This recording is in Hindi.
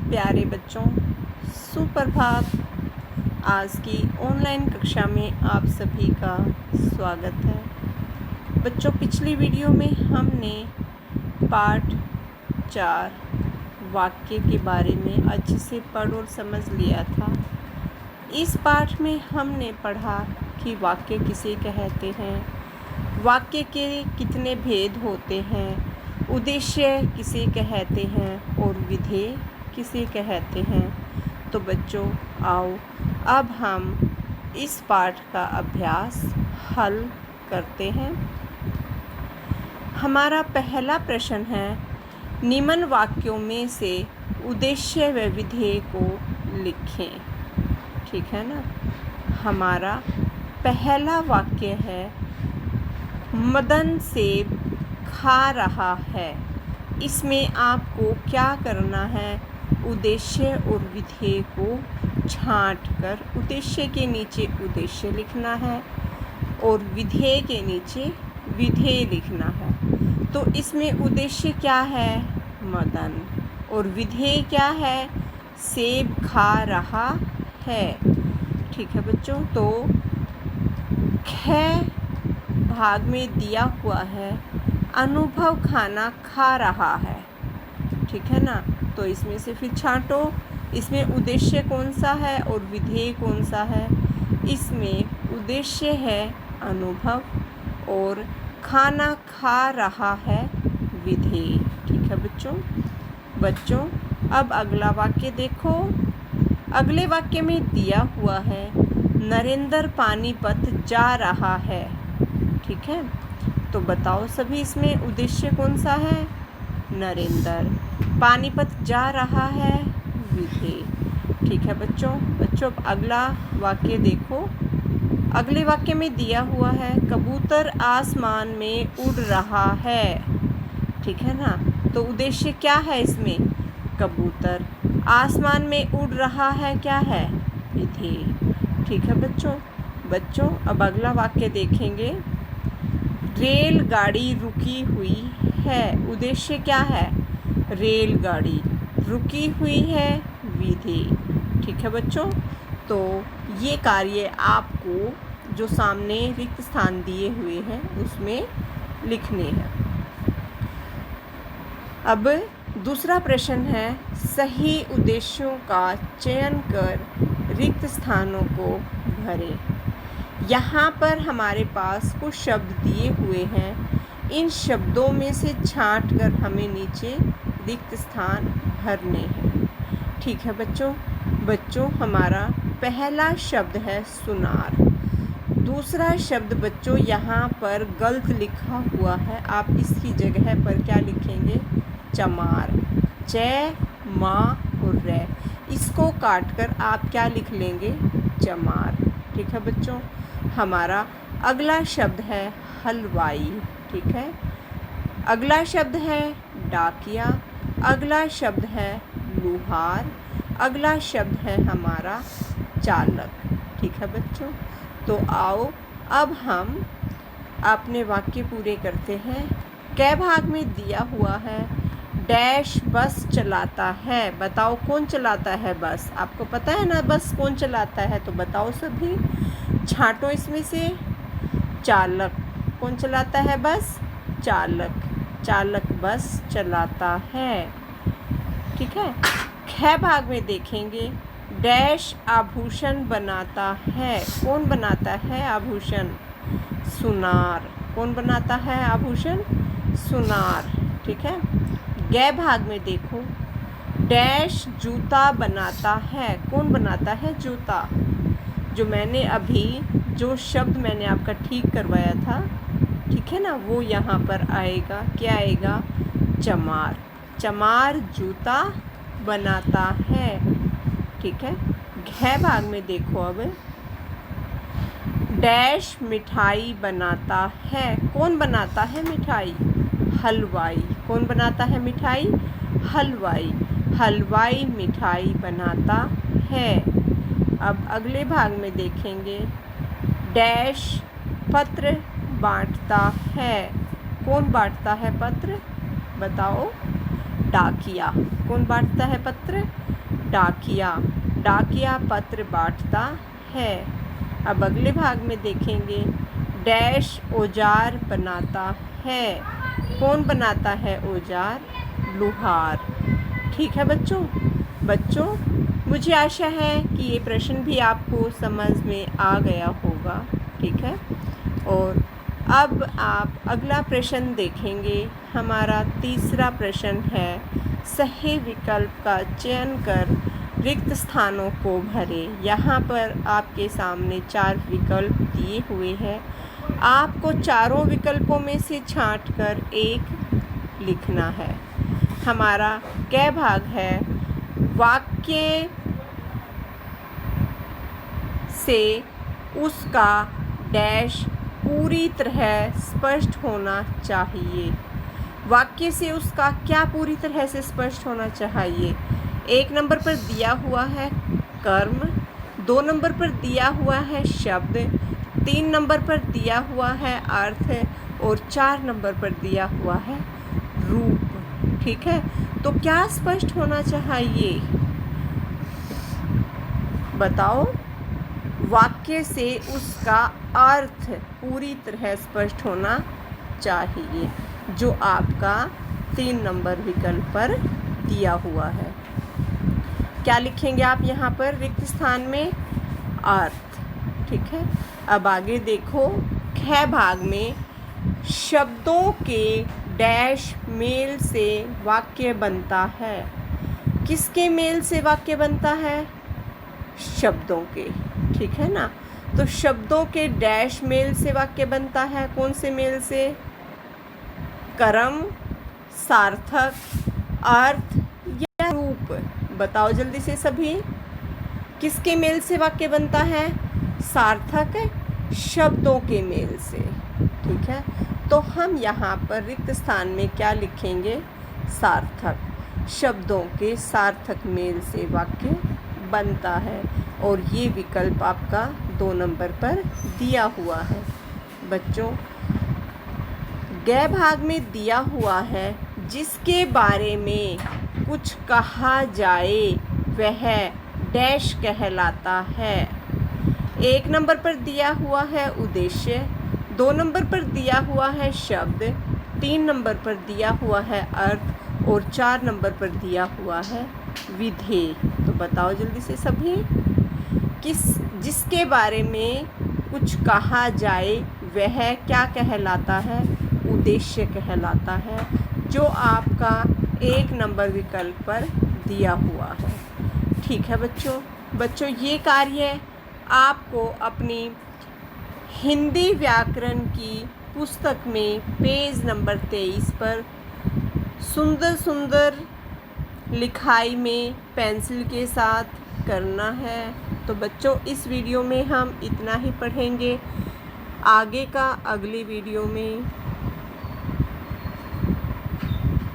प्यारे बच्चों, सुप्रभात। आज की ऑनलाइन कक्षा में आप सभी का स्वागत है। बच्चों, पिछली वीडियो में हमने पाठ 4 वाक्य के बारे में अच्छे से पढ़ और समझ लिया था। इस पाठ में हमने पढ़ा कि वाक्य किसे कहते हैं, वाक्य के कितने भेद होते हैं, उद्देश्य किसे कहते हैं और विधेय किसे कहते हैं। तो बच्चों, आओ अब हम इस पाठ का अभ्यास हल करते हैं। हमारा पहला प्रश्न है, निम्न वाक्यों में से उद्देश्य व विधेय को लिखें। ठीक है ना। हमारा पहला वाक्य है, मदन सेब खा रहा है। इसमें आपको क्या करना है, उद्देश्य और विधेय को छांट कर उद्देश्य के नीचे उद्देश्य लिखना है और विधेय के नीचे विधेय लिखना है। तो इसमें उद्देश्य क्या है, मदन, और विधेय क्या है, सेब खा रहा है। ठीक है बच्चों। तो ख भाग में दिया हुआ है, अनुभव खाना खा रहा है। ठीक है ना। तो इसमें से फिर छांटो, इसमें उद्देश्य कौन सा है और विधेय कौन सा है। इसमें उद्देश्य है अनुभव और खाना खा रहा है विधेय। ठीक है बच्चों, अब अगला वाक्य देखो। अगले वाक्य में दिया हुआ है, नरेंद्र पानीपत जा रहा है। ठीक है। तो बताओ सभी, इसमें उद्देश्य कौन सा है, नरेंद्र, पानीपत जा रहा है विधेय। ठीक है बच्चों, अब अगला वाक्य देखो। अगले वाक्य में दिया हुआ है, कबूतर आसमान में उड़ रहा है। ठीक है ना। तो उद्देश्य क्या है इसमें, कबूतर आसमान में उड़ रहा है, क्या है, विधेय। ठीक है बच्चों, अब अगला वाक्य देखेंगे। रेलगाड़ी रुकी हुई है। उद्देश्य क्या है, रेलगाड़ी रुकी हुई है, विधेय। ठीक है बच्चों। तो ये कार्य आपको जो सामने रिक्त स्थान दिए हुए हैं उसमें लिखने हैं। अब दूसरा प्रश्न है, सही उद्देश्यों का चयन कर रिक्त स्थानों को भरें। यहाँ पर हमारे पास कुछ शब्द दिए हुए हैं, इन शब्दों में से छांट कर हमें नीचे रिक्त स्थान भरने हैं। ठीक है बच्चों, हमारा पहला शब्द है सुनार। दूसरा शब्द बच्चों यहाँ पर गलत लिखा हुआ है, आप इसकी जगह पर क्या लिखेंगे, चमार, च, मा और रै, इसको काट कर आप क्या लिख लेंगे, चमार। ठीक है बच्चों। हमारा अगला शब्द है हलवाई। ठीक है। अगला शब्द है डाकिया। अगला शब्द है लुहार। अगला शब्द है हमारा चालक। ठीक है बच्चों। तो आओ अब हम अपने वाक्य पूरे करते हैं। क भाग में दिया हुआ है, डैश बस चलाता है। बताओ कौन चलाता है बस, आपको पता है ना बस कौन चलाता है, तो बताओ सभी, छांटो इसमें से। चालक, कौन चलाता है बस, चालक बस चलाता है। ठीक है। ख भाग में देखेंगे, डैश आभूषण बनाता है। कौन बनाता है आभूषण, सुनार। कौन बनाता है आभूषण, सुनार। ठीक है। ग भाग में देखो, डैश जूता बनाता है। कौन बनाता है जूता, जो शब्द मैंने आपका ठीक करवाया था, ठीक है ना, वो यहाँ पर आएगा, क्या आएगा, चमार जूता बनाता है। ठीक है। घ भाग में देखो, अब डैश मिठाई बनाता है। कौन बनाता है मिठाई, हलवाई। कौन बनाता है मिठाई, हलवाई मिठाई बनाता है। अब अगले भाग में देखेंगे, डैश पत्र बांटता है। कौन बांटता है पत्र, बताओ, डाकिया। कौन बांटता है पत्र? डाकिया। डाकिया पत्र बांटता है। अब अगले भाग में देखेंगे, डैश औजार बनाता है। कौन बनाता है औजार? लुहार। ठीक है बच्चों, मुझे आशा है कि ये प्रश्न भी आपको समझ में आ गया होगा। ठीक है, और अब आप अगला प्रश्न देखेंगे। हमारा तीसरा प्रश्न है, सही विकल्प का चयन कर रिक्त स्थानों को भरें। यहाँ पर आपके सामने 4 विकल्प दिए हुए हैं। आपको चारों विकल्पों में से छांटकर एक लिखना है। हमारा क भाग है, वाक्य से उसका डैश पूरी तरह स्पष्ट होना चाहिए। वाक्य से उसका क्या पूरी तरह से स्पष्ट होना चाहिए? 1 नंबर पर दिया हुआ है कर्म, 2 नंबर पर दिया हुआ है शब्द, 3 नंबर पर दिया हुआ है अर्थ और 4 नंबर पर दिया हुआ है रूप। ठीक है, तो क्या स्पष्ट होना चाहिए बताओ? वाक्य से उसका अर्थ पूरी तरह स्पष्ट होना चाहिए, जो आपका 3 नंबर विकल्प पर दिया हुआ है। क्या लिखेंगे आप यहाँ पर रिक्त स्थान में? अर्थ। ठीक है, अब आगे देखो, ख भाग में शब्दों के डैश मेल से वाक्य बनता है। किसके मेल से वाक्य बनता है? शब्दों के। ठीक है ना, तो शब्दों के डैश मेल से वाक्य बनता है। कौन से मेल से? कर्म, सार्थक, अर्थ या रूप? बताओ जल्दी से सभी, किसके मेल से वाक्य बनता है? सार्थक शब्दों के मेल से। ठीक है, तो हम यहाँ पर रिक्त स्थान में क्या लिखेंगे? सार्थक। शब्दों के सार्थक मेल से वाक्य बनता है, और ये विकल्प आपका 2 नंबर पर दिया हुआ है। बच्चों, ग भाग में दिया हुआ है, जिसके बारे में कुछ कहा जाए वह डैश कहलाता है। 1 नंबर पर दिया हुआ है उद्देश्य, 2 नंबर पर दिया हुआ है शब्द, 3 नंबर पर दिया हुआ है अर्थ और 4 नंबर पर दिया हुआ है विधेय। तो बताओ जल्दी से सभी, जिसके बारे में कुछ कहा जाए वह क्या कहलाता है? उद्देश्य कहलाता है, जो आपका 1 नंबर विकल्प पर दिया हुआ है। ठीक है बच्चों, ये कार्य आपको अपनी हिंदी व्याकरण की पुस्तक में पेज नंबर 23 पर सुंदर सुंदर लिखाई में पेंसिल के साथ करना है। तो बच्चों, इस वीडियो में हम इतना ही पढ़ेंगे। आगे का अगली वीडियो में